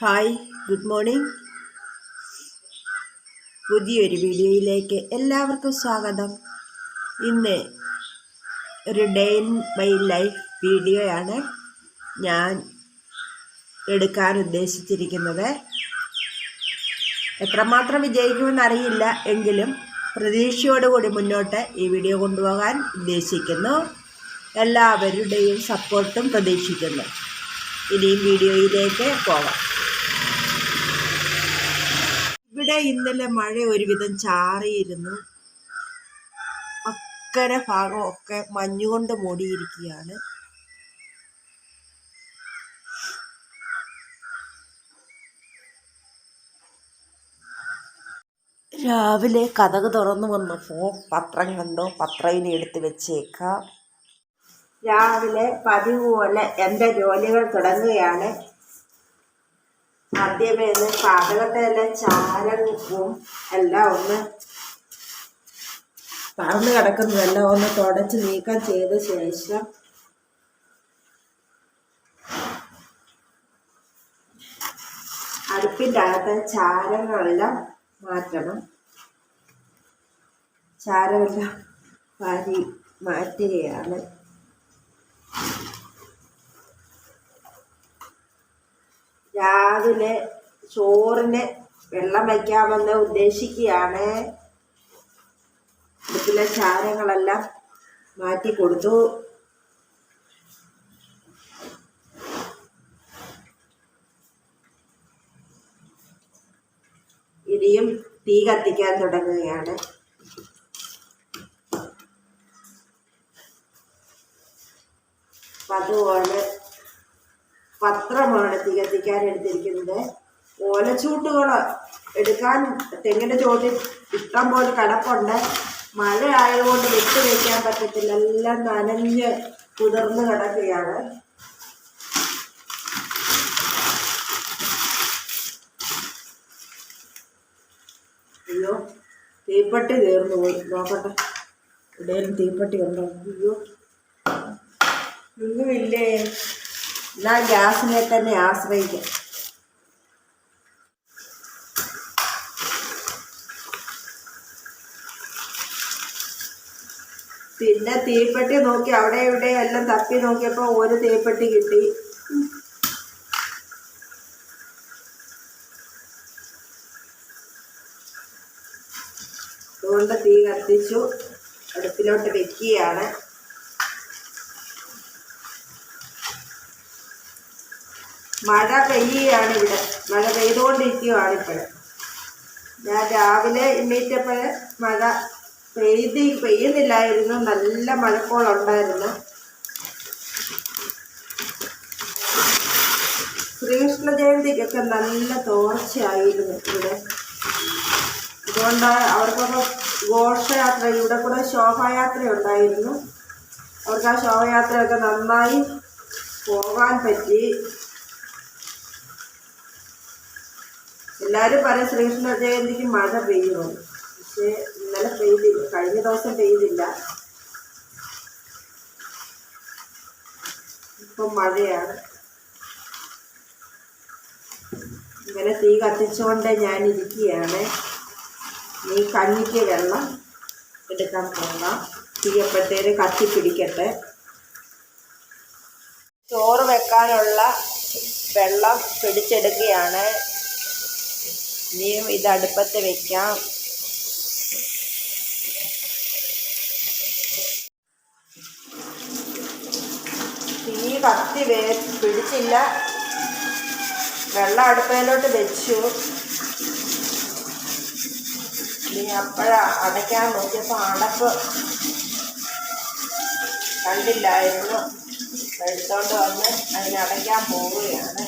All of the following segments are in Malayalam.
Hi, good morning. പുതിയൊരു വീഡിയോയിലേക്ക് എല്ലാവർക്കും സ്വാഗതം. ഇന്ന് ഒരു ഡേ ഇൻ മൈ ലൈഫ് വീഡിയോയാണ് ഞാൻ എടുക്കാൻ ഉദ്ദേശിച്ചിരിക്കുന്നത്. എത്രമാത്രം വിജയിക്കുമെന്നറിയില്ല, എങ്കിലും പ്രതീക്ഷയോടുകൂടി മുന്നോട്ട് ഈ വീഡിയോ കൊണ്ടുപോകാൻ ഉദ്ദേശിക്കുന്നു. എല്ലാവരുടെയും സപ്പോർട്ടും പ്രതീക്ഷിക്കുന്നു. ഇനിയും വീഡിയോയിലേക്ക് പോകാം. ഇവിടെ ഇന്നലെ മഴ ഒരുവിധം ചാറിയിരുന്നു. അക്കരെ ഭാഗമൊക്കെ മഞ്ഞുകൊണ്ട് മൂടിയിരിക്കുകയാണ്. രാവിലെ കതക് തുറന്നു വന്നപ്പോൾ പത്രം കണ്ടു. പത്രം ഇനി എടുത്ത് വെച്ചേക്കാം. രാവിലെ പതിവ് പോലെ എൻ്റെ ജോലികൾ തുടങ്ങുകയാണ്. ആദ്യമേ പാചകത്തിലെ ചാരവും എല്ലാം ഒന്ന് പറന്ന് കിടക്കുന്നതെല്ലാം ഒന്ന് തുടച്ച് നീക്കം ചെയ്ത ശേഷം അടുപ്പിൻ്റെ അകത്തെ ചാരങ്ങളെല്ലാം മാറ്റണം. ചാരമെല്ലാം മാറ്റുകയാണ്. രാവിലെ ചോറിന് വെള്ളം വയ്ക്കാമെന്ന് ഉദ്ദേശിക്കുകയാണ്. അടുപ്പിലെ ചാരങ്ങളെല്ലാം മാറ്റി കൊടുത്തു. ഇനിയും തീ കത്തിക്കാൻ തുടങ്ങുകയാണ്. അതുപോലെ പത്രമാണ് തീ കത്തിക്കാൻ എടുത്തിരിക്കുന്നത്. ഓലച്ചൂട്ടുകൾ എടുക്കാൻ തെങ്ങിൻ്റെ ചോട്ടിൽ ഇഷ്ടം പോലെ കിടപ്പുണ്ട്. മഴ ആയതുകൊണ്ട് വിട്ട് വയ്ക്കാൻ പറ്റത്തില്ല. എല്ലാം നനഞ്ഞ് കുതിർന്ന് കിടക്കുകയാണ്. അയ്യോ, തീപ്പെട്ടി തീർന്നു പോയി. നോക്കട്ടെ, എവിടെയും തീപ്പെട്ടി ഉണ്ടോ? അയ്യോ, ഒന്നുമില്ലേ. എന്നാൽ ഗ്യാസിനെ തന്നെ ആശ്രയിക്കാം. പിന്നെ തീപ്പെട്ടി നോക്കി അവിടെ ഇവിടെ എല്ലാം തപ്പി നോക്കിയപ്പോൾ ഒരു തീപ്പെട്ടി കിട്ടി. അതുകൊണ്ട് തീ കത്തിച്ചു അടുപ്പിലോട്ട് വെക്കുകയാണ്. മഴ പെയ്യുകയാണ്. ഇവിടെ മഴ പെയ്തുകൊണ്ടിരിക്കുകയാണ്. ഇപ്പോൾ ഞാൻ രാവിലെ എണ്ണീറ്റപ്പോൾ മഴ പെയ്യുന്നില്ലായിരുന്നു. നല്ല മഴക്കോളുണ്ടായിരുന്നു. ശ്രീകൃഷ്ണ ജയന്തിക്കൊക്കെ നല്ല തോർച്ചയായിരുന്നു ഇവിടെ. അതുകൊണ്ട് അവർക്കൊക്കെ ഘോഷയാത്ര, ഇവിടെ കൂടെ ശോഭായാത്ര ഉണ്ടായിരുന്നു. അവർക്ക് ആ ശോഭയാത്രയൊക്കെ നന്നായി പോകാൻ പറ്റി. എല്ലാവരും പറയും ശ്രീകൃഷ്ണ ജയന്തിക്ക് മഴ പെയ്യുമെന്ന്. പക്ഷേ ഇന്നലെ പെയ്തില്ല, കഴിഞ്ഞ ദിവസം പെയ്തില്ല. ഇപ്പം മഴയാണ്. ഇങ്ങനെ തീ കത്തിച്ചുകൊണ്ട് ഞാനിരിക്കുകയാണ്. ഈ കഞ്ഞിക്ക് വെള്ളം എടുക്കാൻ പോകാം. തീയപ്പോഴത്തേന് കത്തിപ്പിടിക്കട്ടെ. ചോറ് വെക്കാനുള്ള വെള്ളം പിടിച്ചെടുക്കുകയാണ്. ഇനിയും ഇത് അടുപ്പത്ത് വെക്കാം. തീ കത്തി പിടിച്ചില്ല. വെള്ളം അടുപ്പയിലോട്ട് വെച്ചു. ഇനി അടയ്ക്കാൻ നോക്കിയപ്പോൾ അടപ്പ് കണ്ടില്ലായിരുന്നു. എടുത്തോണ്ട് വന്ന് അതിനടയ്ക്കാൻ പോവുകയാണ്.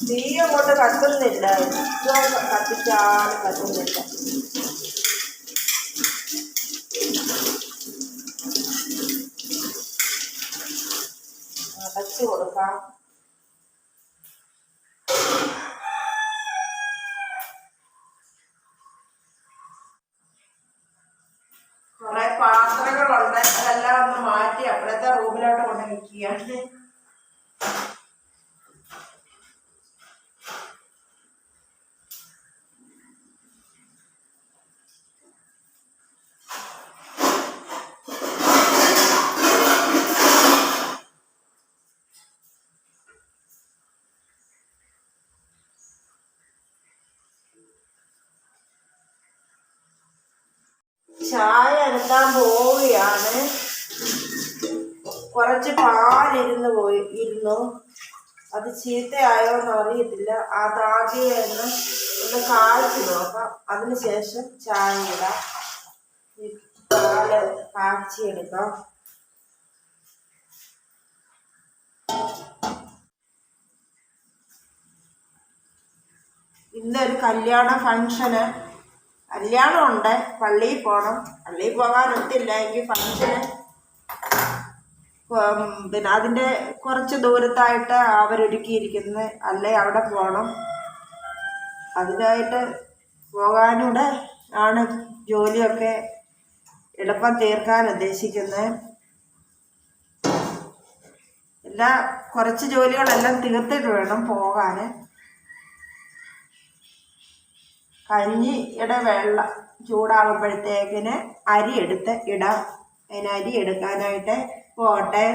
തീ അങ്ങോട്ട് കത്തുന്നില്ല. എത്ര കത്തിച്ചാലും കത്തുന്നില്ല. അടച്ചു കൊടുക്കാം. കുറെ പാത്രങ്ങളുണ്ട്, അതെല്ലാം ഒന്ന് മാറ്റി അപ്പുറത്തെ റൂമിലോട്ട് വയ്ക്കുകയാണ്. ചായ എടുക്കാൻ പോവുകയാണ്. കുറച്ച് ഇരുന്നു. അത് ചീത്തയായോ എന്ന് അറിയത്തില്ല. അതാദ്യം ഒന്ന് കാച്ചി നോക്കാം. അതിനുശേഷം ചായ ഇടാം. പാല് കാച്ചിയെടുക്കാം. ഇന്നൊരു കല്യാണം ഉണ്ട്. പള്ളിയിൽ പോകണം. പള്ളിയിൽ പോകാനൊത്തില്ല. എങ്കിൽ ഫംഗ്ഷന് പിന്നെ അതിൻ്റെ കുറച്ച് ദൂരത്തായിട്ട് അവരൊരുക്കിയിരിക്കുന്നത്. അല്ലേ അവിടെ പോകണം. അതിനായിട്ട് പോകാനൂടെ ആണ് ജോലിയൊക്കെ എളുപ്പം തീർക്കാൻ ഉദ്ദേശിക്കുന്നത്. കുറച്ച് ജോലികളെല്ലാം തീർത്തിട്ട് വേണം പോകാൻ. കഞ്ഞിയുടെ വെള്ളം ചൂടാകുമ്പോഴത്തേക്കിന് അരി എടുത്ത് ഇടാം. അതിന് അരി എടുക്കാനായിട്ട് പോട്ടെ.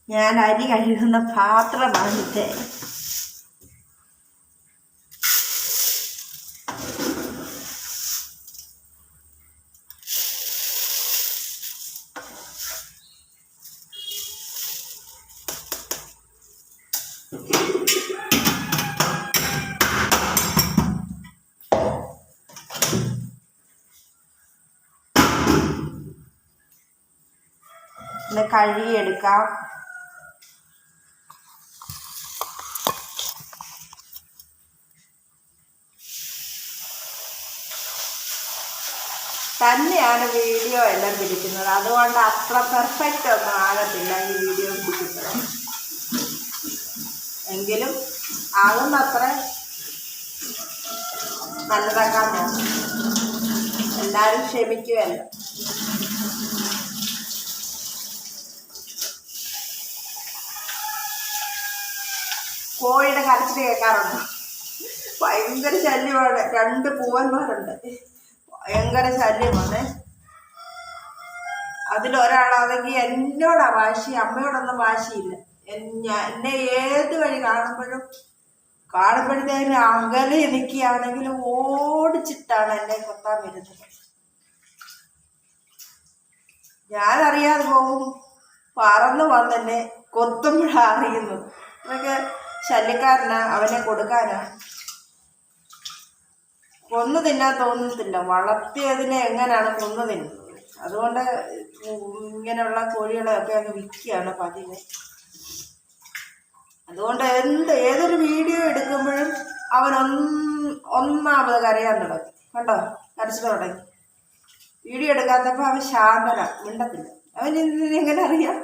ഞാൻ അരി കഴുകുന്ന പാത്രമാണിത്. കഴുകിയെടുക്കാം. തന്നെയാണ് വീഡിയോ എല്ലാം പിടിക്കുന്നത്. അതുകൊണ്ട് അത്ര പെർഫെക്റ്റ് ഒന്നും ആകത്തില്ല ഈ വീഡിയോ പിടിക്കുന്നത്. എങ്കിലും ആകുന്നത്ര നല്ലതാക്കാൻ നോക്കും. എല്ലാവരും ക്ഷമിക്കുമല്ലോ. കോഴിയുടെ കരച്ചിൽ കേൾക്കാറുണ്ട്. ഭയങ്കര ശല്യമാണ്. 2 പൂവന്മാരുണ്ട്. ഭയങ്കര ശല്യമാണ്. അതിലൊരാളാണെങ്കിൽ എന്നോടാ വാശി. അമ്മയോടൊന്നും വാശിയില്ല. എന്നെ ഏത് വഴി കാണുമ്പോഴത്തേന് അകലെ നിൽക്കുകയാണെങ്കിലും ഓടിച്ചിട്ടാണ് എന്നെ കൊത്താൻ വരുന്നത്. ഞാനറിയാതെ പോകും. പറന്ന് വന്നെന്നെ കൊത്തുമ്പോഴാണ് അറിയുന്നത്. അതൊക്കെ ശല്യക്കാരനാ. അവനെ കൊടുക്കാനാ. കൊന്നു തിന്നാൻ തോന്നത്തില്ല. വളർത്തിയതിനെ എങ്ങനെയാണ് കൊന്നു തിന്നുന്നത്? അതുകൊണ്ട് ഇങ്ങനെയുള്ള കോഴികളെയൊക്കെ അങ്ങ് വിൽക്കുകയാണ് പതിവ്. അതുകൊണ്ട് ഏതൊരു വീഡിയോ എടുക്കുമ്പോഴും അവൻ ഒന്നാമത് കരയാൻ തുടങ്ങി. കണ്ടോ? കരച്ചിൽ തുടങ്ങി. വീഡിയോ എടുക്കാത്തപ്പോൾ അവൻ ശാന്തന, മിണ്ടത്തില്ല. അവൻ എങ്ങനെ അറിയാം?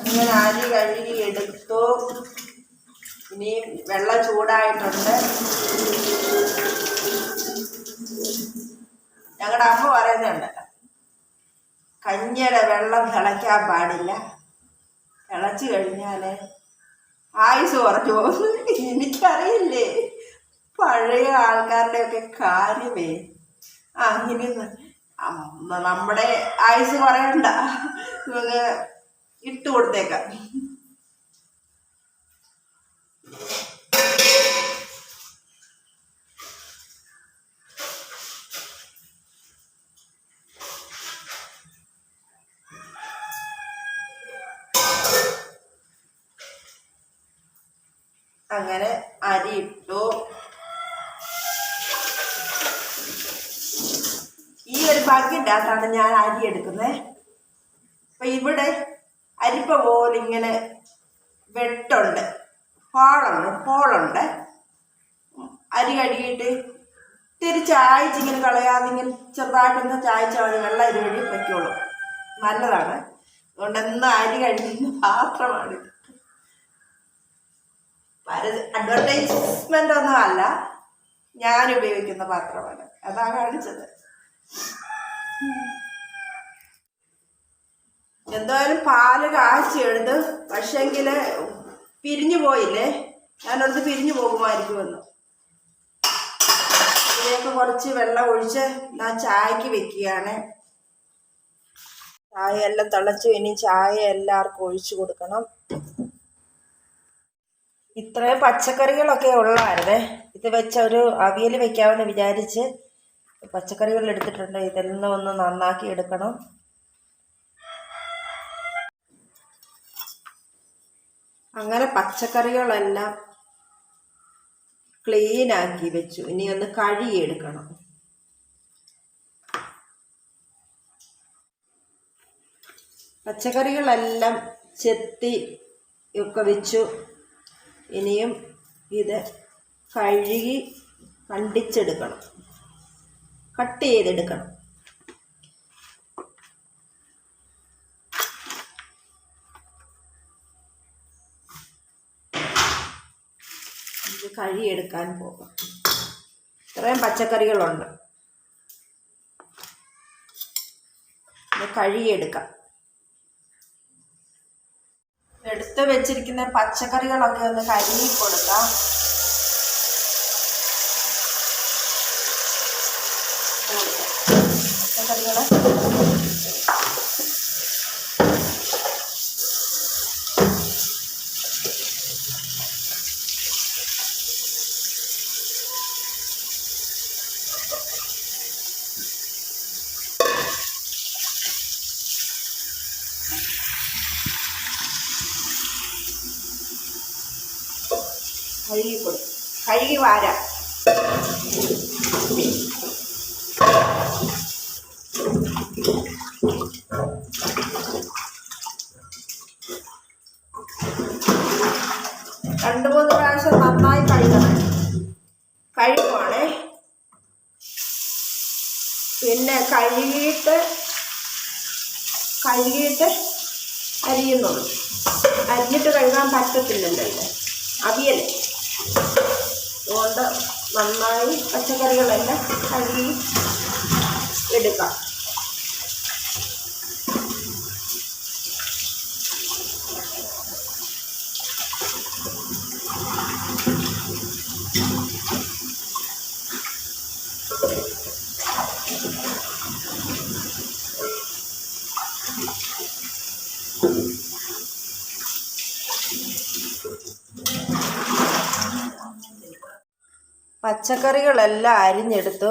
അങ്ങനെ അരി കഴുകി എടുത്തു. ഇനി വെള്ളം ചൂടായിട്ടുണ്ട്. ഞങ്ങളുടെ അമ്മ പറയുന്നുണ്ട്, കഞ്ഞിയുടെ വെള്ളം തിളയ്ക്കാൻ പാടില്ല. തിളച്ചു കഴിഞ്ഞാൽ ആയുസ് കുറഞ്ഞു പോകുന്നു. എനിക്കറിയില്ലേ പഴയ ആൾക്കാരുടെയൊക്കെ കാര്യമേ. ഇനി നമ്മുടെ ആയുസ് കുറയണ്ട. നമുക്ക് ഇട്ട് കൊടുത്തേക്കാം. അങ്ങനെ അരി ഇട്ടു. ഈ ഒരു മഗ്ഗിൻ്റെ അകത്താണ് ഞാൻ അരി എടുക്കുന്നത്. അപ്പം ഇവിടെ അരിപ്പ പോലെ ഇങ്ങനെ വെട്ടുണ്ട്, ഹോളുണ്ട്. അരി കഴുകിയിട്ട് ഇത്തിരി ചായച്ചിങ്ങനെ കളയാതെ ഇങ്ങനെ ചെറുതായിട്ടൊന്ന് ചായച്ചാൽ മതി, വെള്ളം ഇത് വഴി വയ്ക്കുള്ളൂ, നല്ലതാണ്. അതുകൊണ്ട് എന്നും അരി കഴിക്കുന്ന പാത്രമാണ്. അഡ്വർടൈസ്മെൻ്റ് ഒന്നും അല്ല, ഞാൻ ഉപയോഗിക്കുന്ന പാത്രമാണ്, അതാണ് കാണിച്ചത്. എന്തായാലും പാല് കാച്ചെടുത്ത്, പക്ഷെങ്കിൽ പിരിഞ്ഞു പോയില്ലേ, ഞാനടുത്ത് പിരിഞ്ഞു പോകുമായിരിക്കുമെന്ന്. ഇതിലേക്ക് കുറച്ച് വെള്ളം ഒഴിച്ച് ഞാൻ ചായക്ക് വെക്കുകയാണ്. ചായ എല്ലാം തിളച്ചു, ഇനി ചായ എല്ലാവർക്കും ഒഴിച്ചു കൊടുക്കണം. ഇത്രയും പച്ചക്കറികളൊക്കെ ഉള്ളായിരുന്നേ. ഇത് വെച്ച ഒരു അവിയൽ വെക്കാമെന്ന് വിചാരിച്ച് പച്ചക്കറികൾ എടുത്തിട്ടുണ്ട്. ഇതെല്ലാം ഒന്ന് നന്നാക്കി എടുക്കണം. അങ്ങനെ പച്ചക്കറികളെല്ലാം ക്ലീനാക്കി വെച്ചു. ഇനി ഒന്ന് കഴുകിയെടുക്കണം. പച്ചക്കറികളെല്ലാം ചെത്തി ഒക്കെ വെച്ചു. ഇനിയും ഇത് കഴുകി കണ്ടിച്ചെടുക്കണം, കട്ട് ചെയ്തെടുക്കണം. ഇത് കഴുകിയെടുക്കാൻ പോകും. ഇത്രയും പച്ചക്കറികളുണ്ട്, ഇത് കഴുകിയെടുക്കാം. എടുത്ത് വെച്ചിരിക്കുന്ന പച്ചക്കറികളൊക്കെ ഒന്ന് കഴുകി കൊടുക്കാം. പച്ചക്കറികൾ കഴുകി വാരാം. രണ്ട് മൂന്ന് പ്രാവശ്യം നന്നായി കഴുകുവാണേ. പിന്നെ കഴുകിയിട്ട് അരിയുന്നുള്ളൂ. അരിഞ്ഞിട്ട് കഴുകാൻ പറ്റത്തില്ലല്ലോ ഇത് അവിയൽ. അതുകൊണ്ട് നന്നായി പച്ചക്കറികളെല്ലാം കഴുകി എടുക്കാം. പച്ചക്കറികളെല്ലാം അരിഞ്ഞെടുത്തു.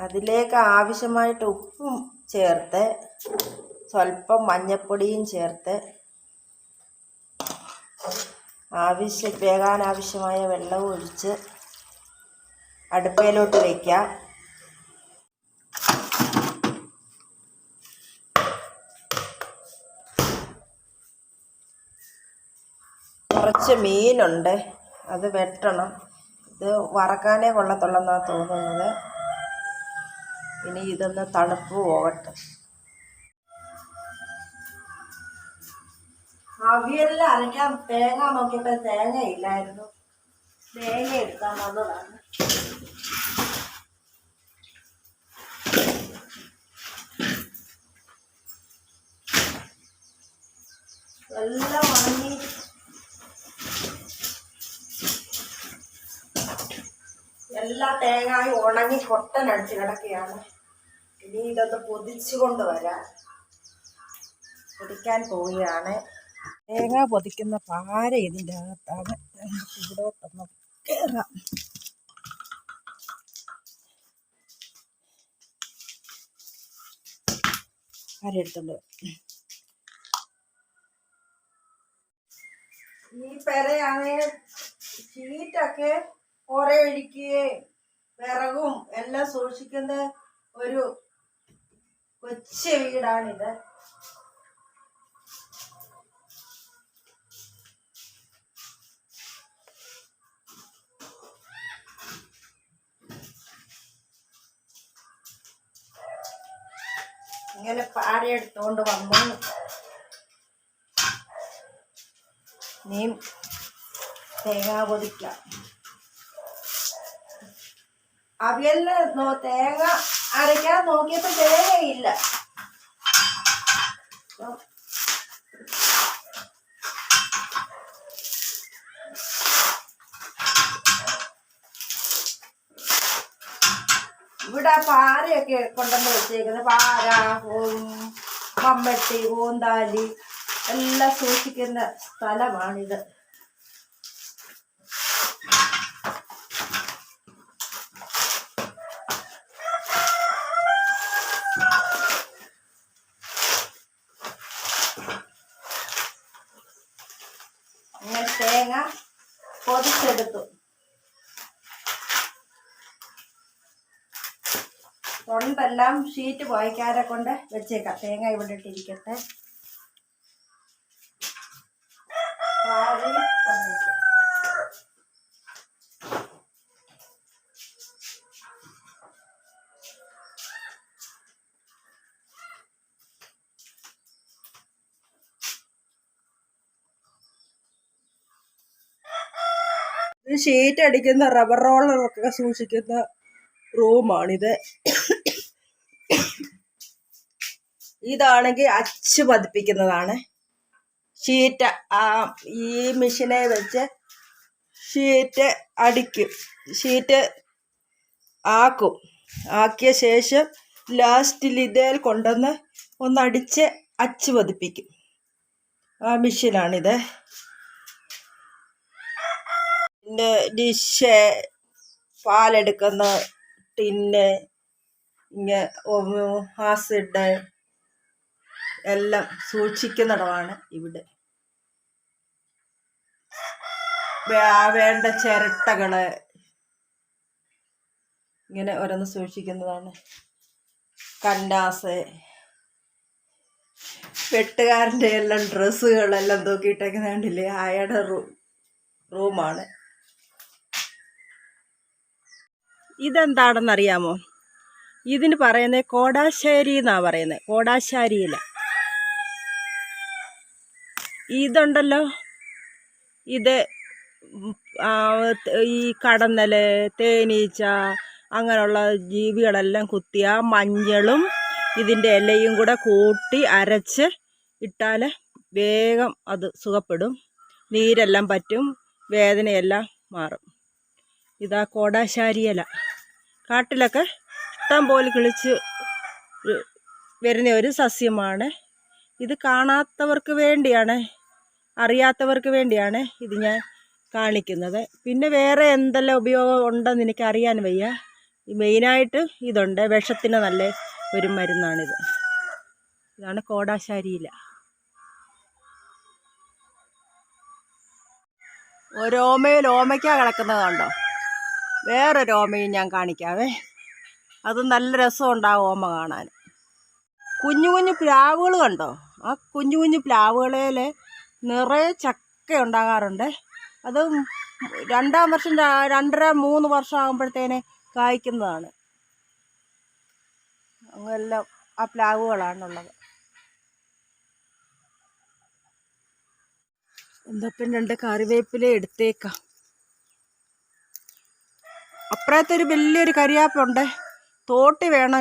അതിലേക്ക് ആവശ്യമായിട്ട് ഉപ്പും ചേർത്ത് സ്വല്പം മഞ്ഞൾപ്പൊടിയും ചേർത്ത് വേകാൻ ആവശ്യമായ വെള്ളവും ഒഴിച്ച് അടുപ്പയിലോട്ട് വയ്ക്കാം. കുറച്ച് മീനുണ്ട്, അത് വെട്ടണം. ഇത് വറക്കാനേ കൊള്ളത്തുള്ളെന്നാണ് തോന്നുന്നത്. ഇനി ഇതൊന്ന് തണുപ്പ് പോകട്ടെ. അവിയലിൽ അരയ്ക്കാൻ തേങ്ങ നോക്കിയിട്ട് തേങ്ങ ഇല്ലായിരുന്നു. തേങ്ങ എടുക്കാൻ വന്നതാണ്. എല്ലാം ഉണങ്ങി എല്ലാ തേങ്ങയും ഉണങ്ങി കൊട്ടനടിച്ച് കിടക്കുകയാണ്. ഇനി ഇതൊന്ന് പൊതിച്ചു കൊണ്ടുവരാം. പൊതിക്കാൻ പോവുകയാണ്. തേങ്ങ പൊതിക്കുന്ന പാര ഇതിൻ്റെ അകത്താണ്. ഇവിടോട്ടൊന്ന് കയറാം. പാരെടുത്തുണ്ട്. ഈ പെരയാണെ ഷീറ്റൊക്കെ കുറേ ഒഴിക്കുകയും വിറകും എല്ലാം സൂക്ഷിക്കുന്ന ഒരു കൊച്ചു വീടാണിത്. ഇങ്ങനെ പാര എടുത്തോണ്ട് വന്നു. നീ തേങ്ങ പൊതിക്കാം. അവിയലിന് തേങ്ങ അരയ്ക്കാൻ നോക്കിയപ്പോൾ തേങ്ങയില്ല. ഇവിടെ പാരയൊക്കെ കൊണ്ടുവന്ന് വെച്ചേക്കുന്നത്. പാര, മമ്മട്ടി, കൂന്താലി എല്ലാം സൂക്ഷിക്കുന്ന സ്ഥലമാണിത്. അങ്ങനെ തേങ്ങ പൊതിച്ചെടുത്തു. തൊണ്ടെല്ലാം ഷീറ്റ് പോയക്കാരെ കൊണ്ട് വെച്ചേക്കാം. തേങ്ങ ഇവിടെ ഇട്ടിരിക്കട്ടെ. ഇത് ഷീറ്റ് അടിക്കുന്ന റബ്ബർ റോളറൊക്കെ സൂക്ഷിക്കുന്ന റൂമാണിത്. ഇതാണെങ്കിൽ അച്ച് പതിപ്പിക്കുന്നതാണ്. ഷീറ്റ് ഈ മെഷീനെ വെച്ച് ഷീറ്റ് അടിക്കും. ഷീറ്റ് ആക്കും. ആക്കിയ ശേഷം ലാസ്റ്റിൽ ഇതേൽ കൊണ്ടുവന്ന് ഒന്നടിച്ച് അച്ച് പതിപ്പിക്കും. ആ മെഷീനാണിത്. പിന്നെ ഡിഷ്, പാലെടുക്കുന്ന ടിന്ന്, ആസിഡ് എല്ലാം സൂക്ഷിക്കുന്നിടമാണ് ഇവിടെ. വേണ്ട ചിരട്ടകള് ഇങ്ങനെ ഓരോന്ന് സൂക്ഷിക്കുന്നതാണ്. കന്നാസ്, വെട്ടുകാരൻ്റെ എല്ലാം ഡ്രസ്സുകളെല്ലാം തൂക്കിയിട്ടേക്കുന്ന കണ്ടില്ലേ? അയാളുടെ റൂമാണ്. ഇതെന്താണെന്നറിയാമോ? ഇതിന് പറയുന്നത് കോടാശ്ശേരി എന്നാണ് പറയുന്നത്. കോടാശ്ശേരിയില ഇതുണ്ടല്ലോ, ഇത് ഈ കടന്നൽ, തേനീച്ച അങ്ങനെയുള്ള ജീവികളെല്ലാം കുത്തിയ മഞ്ഞളും ഇതിൻ്റെ ഇലയും കൂടെ കൂട്ടി അരച്ച് ഇട്ടാൽ വേഗം അത് സുഖപ്പെടും. നീരെല്ലാം പറ്റും, വേദനയെല്ലാം മാറും. ഇതാ കോടാശ്ശേരി ഇല. കാട്ടിലൊക്കെ ഇഷ്ടം പോലെ കിളിച്ച് വരുന്ന ഒരു സസ്യമാണ്. ഇത് കാണാത്തവർക്ക് വേണ്ടിയാണ്, അറിയാത്തവർക്ക് വേണ്ടിയാണ് ഇത് ഞാൻ കാണിക്കുന്നത്. പിന്നെ വേറെ എന്തെല്ലാം ഉപയോഗം ഉണ്ടെന്ന് എനിക്ക് അറിയാൻ വയ്യ. മെയിനായിട്ട് ഇതുണ്ട്. വിഷത്തിന് നല്ല ഒരു മരുന്നാണിത്. ഇതാണ് കോടാശ്ശേരി ഇല. ഒരോമയിൽ ഓമയ്ക്ക കിടക്കുന്നത് കണ്ടോ? വേറൊരു ഓമയും ഞാൻ കാണിക്കാവേ. അത് നല്ല രസമുണ്ടാകും ഓമ കാണാൻ. കുഞ്ഞു കുഞ്ഞു പ്ലാവുകൾ കണ്ടോ? ആ കുഞ്ഞു കുഞ്ഞു പ്ലാവുകളിൽ നിറയെ ചക്ക ഉണ്ടാകാറുണ്ട്. അത് 2-ാം വർഷം 2.5-3 വർഷം ആകുമ്പോഴത്തേനെ കായ്ക്കുന്നതാണ്. അങ്ങനെല്ലാം ആ പ്ലാവുകളാണുള്ളത്. എന്തപ്പം 2 കറിവേപ്പില എടുത്തേക്കാം. അപ്പുറത്തൊരു വലിയൊരു കരിയാപ്പുണ്ട്. തോട്ടി വേണം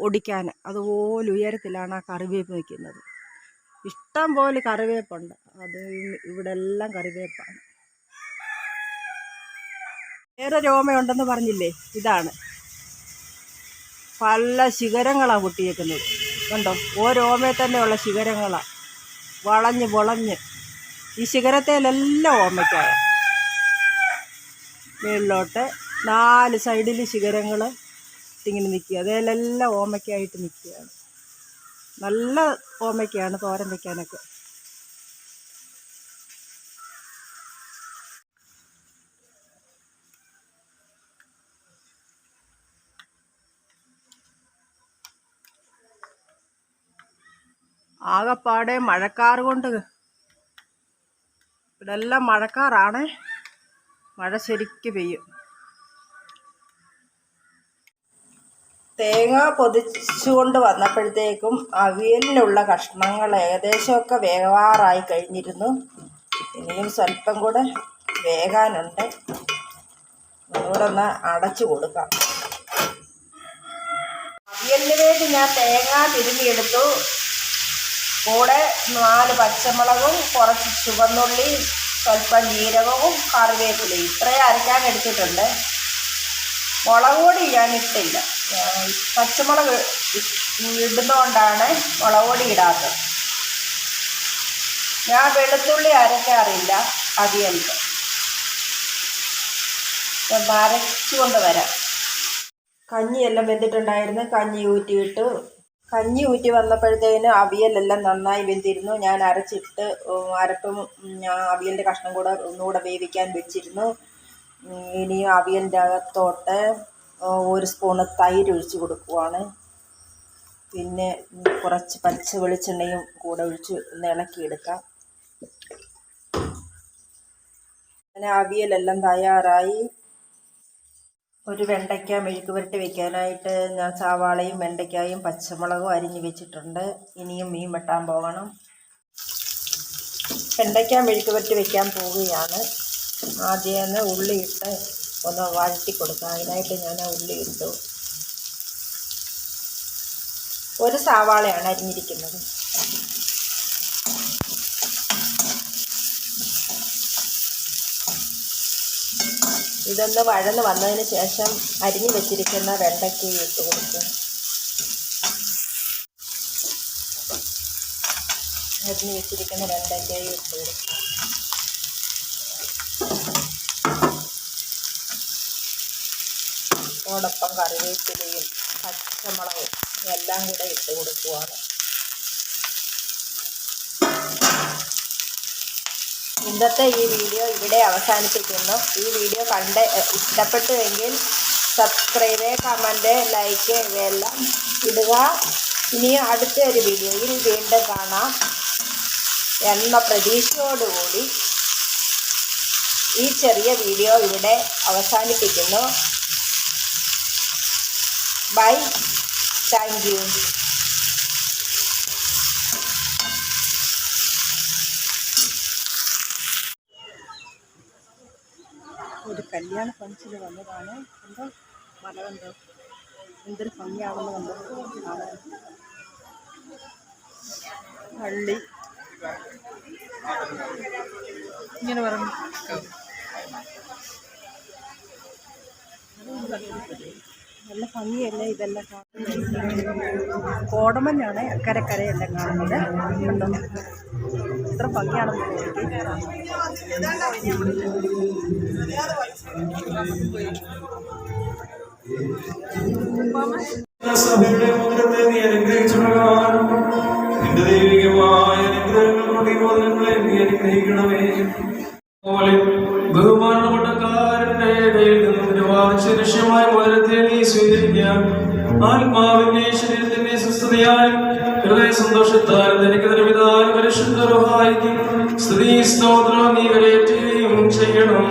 ഒടിക്കാൻ. അതുപോലെ ഉയരത്തിലാണ് ആ കറിവേപ്പ് നിൽക്കുന്നത്. ഇഷ്ടം പോലെ കറിവേപ്പുണ്ട്. അത് ഇവിടെ എല്ലാം കറിവേപ്പാണ്. വേറെ രോമയുണ്ടെന്ന് പറഞ്ഞില്ലേ? ഇതാണ്. പല ശിഖരങ്ങളാണ് പൊട്ടിയേക്കുന്നത്. കണ്ടോ? ഓരോമയിൽ തന്നെയുള്ള ശിഖരങ്ങളാണ്. വളഞ്ഞ് പൊളഞ്ഞ് ഈ ശിഖരത്തിലെല്ലാം ഓമയ്ക്കായ മേളിലോട്ട് 4 സൈഡിൽ ശിഖരങ്ങൾ ഇങ്ങനെ നിൽക്കുക. അതിലെല്ലാം ഓമയ്ക്കായിട്ട് നിൽക്കുകയാണ്. നല്ല ഓമയ്ക്കാണ് തോരൻ വയ്ക്കാനൊക്കെ. ആകപ്പാടെ മഴക്കാറ് കൊണ്ട് ഇവിടെല്ലാം മഴക്കാറാണ്. മഴ ശരിക്ക് പെയ്യും. തേങ്ങ പൊതിച്ചുകൊണ്ട് വന്നപ്പോഴത്തേക്കും അവിയലിനുള്ള കഷ്ണങ്ങൾ ഏകദേശമൊക്കെ വേവാറായി കഴിഞ്ഞിരുന്നു. ഇനിയും സ്വല്പം കൂടെ വേകാനുണ്ട്. ഒന്നുകൂടെ ഒന്ന് അടച്ചു കൊടുക്കാം. അവിയലിന് വേണ്ടി ഞാൻ തേങ്ങ തിരുമ്മിയെടുത്തു. കൂടെ 4 പച്ചമുളകും കുറച്ച് ചുവന്നുള്ളി, സ്വല്പം ജീരകവും കറിവേപ്പിലയും ഇത്രയും അരയ്ക്കാൻ എടുത്തിട്ടുണ്ട്. മുളക് പൊടി ഞാൻ ഇട്ടില്ല. പച്ചമുളക് ഇടുന്നതുകൊണ്ടാണ് മുളക് പൊടി ഇടാത്തത്. ഞാൻ വെളുത്തുള്ളി അരയ്ക്കാറില്ല അവിയലിന്. അരച്ചുകൊണ്ട് വരാം. കഞ്ഞിയെല്ലാം വെന്തിട്ടുണ്ടായിരുന്നു. കഞ്ഞി ഊറ്റിയിട്ടു. കഞ്ഞി ഊറ്റി വന്നപ്പോഴത്തേന് അവിയലെല്ലാം നന്നായി വെന്തിരുന്നു. ഞാൻ അരച്ചിട്ട് അരപ്പും അവിയലിൻ്റെ കഷ്ണം കൂടെ ഒന്നുകൂടെ വേവിക്കാൻ വെച്ചിരുന്നു. ഇനിയും അവിയലിൻ്റെ അകത്തോട്ട് 1 സ്പൂണ് തൈര് ഒഴിച്ച് കൊടുക്കുവാണ്. പിന്നെ കുറച്ച് പച്ച വെളിച്ചെണ്ണയും കൂടെ ഒഴിച്ച് ഒന്ന് ഇളക്കിയെടുക്കാം. അങ്ങനെ അവിയലെല്ലാം തയ്യാറായി. ഒരു വെണ്ടയ്ക്ക മെഴുക്ക് പുരട്ടി വെക്കാനായിട്ട് ഞാൻ സവാളയും വെണ്ടയ്ക്കായും പച്ചമുളകും അരിഞ്ഞ് വെച്ചിട്ടുണ്ട്. ഇനിയും മീൻ വെട്ടാൻ പോകണം. വെണ്ടയ്ക്ക മെഴുക്ക് പുരട്ടി വെക്കാൻ പോവുകയാണ്. ആദ്യം ഉള്ളി ഇട്ട് ഒന്ന് വഴറ്റി കൊടുക്കാം. അതിനായിട്ട് ഞാൻ ഉള്ളി ഇട്ടു. 1 സവാളയാണ് അരിഞ്ഞിരിക്കുന്നത്. ഇതൊന്ന് വഴന്ന് വന്നതിന് ശേഷം അരിഞ്ഞു വെച്ചിരിക്കുന്ന വെണ്ടയ്ക്ക ഇട്ട് കൊടുക്കും. അരിഞ്ഞു വെച്ചിരിക്കുന്ന വെണ്ടയ്ക്ക ഇട്ട് കൊടുക്കും. അതോടൊപ്പം കറിവേപ്പിലയും പച്ചമുളകും എല്ലാം കൂടെ ഇട്ട് കൊടുക്കുവാണ്. ഇന്നത്തെ ഈ വീഡിയോ ഇവിടെ അവസാനിപ്പിക്കുന്നു. ഈ വീഡിയോ കണ്ട് ഇഷ്ടപ്പെട്ടുവെങ്കിൽ സബ്സ്ക്രൈബ്, കമൻറ്റ്, ലൈക്ക് ഇവയെല്ലാം ഇടുക. ഇനി അടുത്ത ഒരു വീഡിയോയിൽ വീണ്ടും കാണാം എന്ന പ്രതീക്ഷയോടുകൂടി ഈ ചെറിയ വീഡിയോ ഇവിടെ അവസാനിപ്പിക്കുന്നു. ബൈ. Thank you. ഒരു കല്യാണ ഫംഗ്ഷന് വന്നതാണ്. എന്തോ മല കണ്ടോ, എന്തൊരു ഭംഗിയാണെന്ന് കണ്ടോ. പള്ളി ഇങ്ങനെ പറഞ്ഞു നല്ല ഭംഗിയല്ലേ ഇതെല്ലാം കാണുന്നത്. കോടമഞ്ഞാണ് അക്കരക്കരയെല്ലാം കാണുന്നത്. കണ്ടോ എത്ര ഭംഗിയാണെന്ന് സഭയുടെ മുദ്രത്തെ നീ അനുഗ്രഹിച്ചുകൊള്ളാൻ നിന്റെ ദൈവികമായ അനുഗ്രഹങ്ങളെ നീ അനുഗ്രഹിക്കണമേ. ബഹുമാനപ്പെട്ടക്കാരന്റെ കയ്യിൽ നിന്നും വാദിച്ച ലക്ഷ്യമായ മോചനത്തെ നീ സ്വീകരിക്കാം. ആത്മാവിന്റെ ശരീരത്തിന്റെ സ്വസ്ഥതയാലും ഹൃദയ സന്തോഷത്താലും ധനിക്കുന്നതിന് പിതാവിനും പരിശുദ്ധ റൂഹായിക്കും സ്തുതി സ്തോത്രം നീ കരയറ്റുകയും ചെയ്യണം.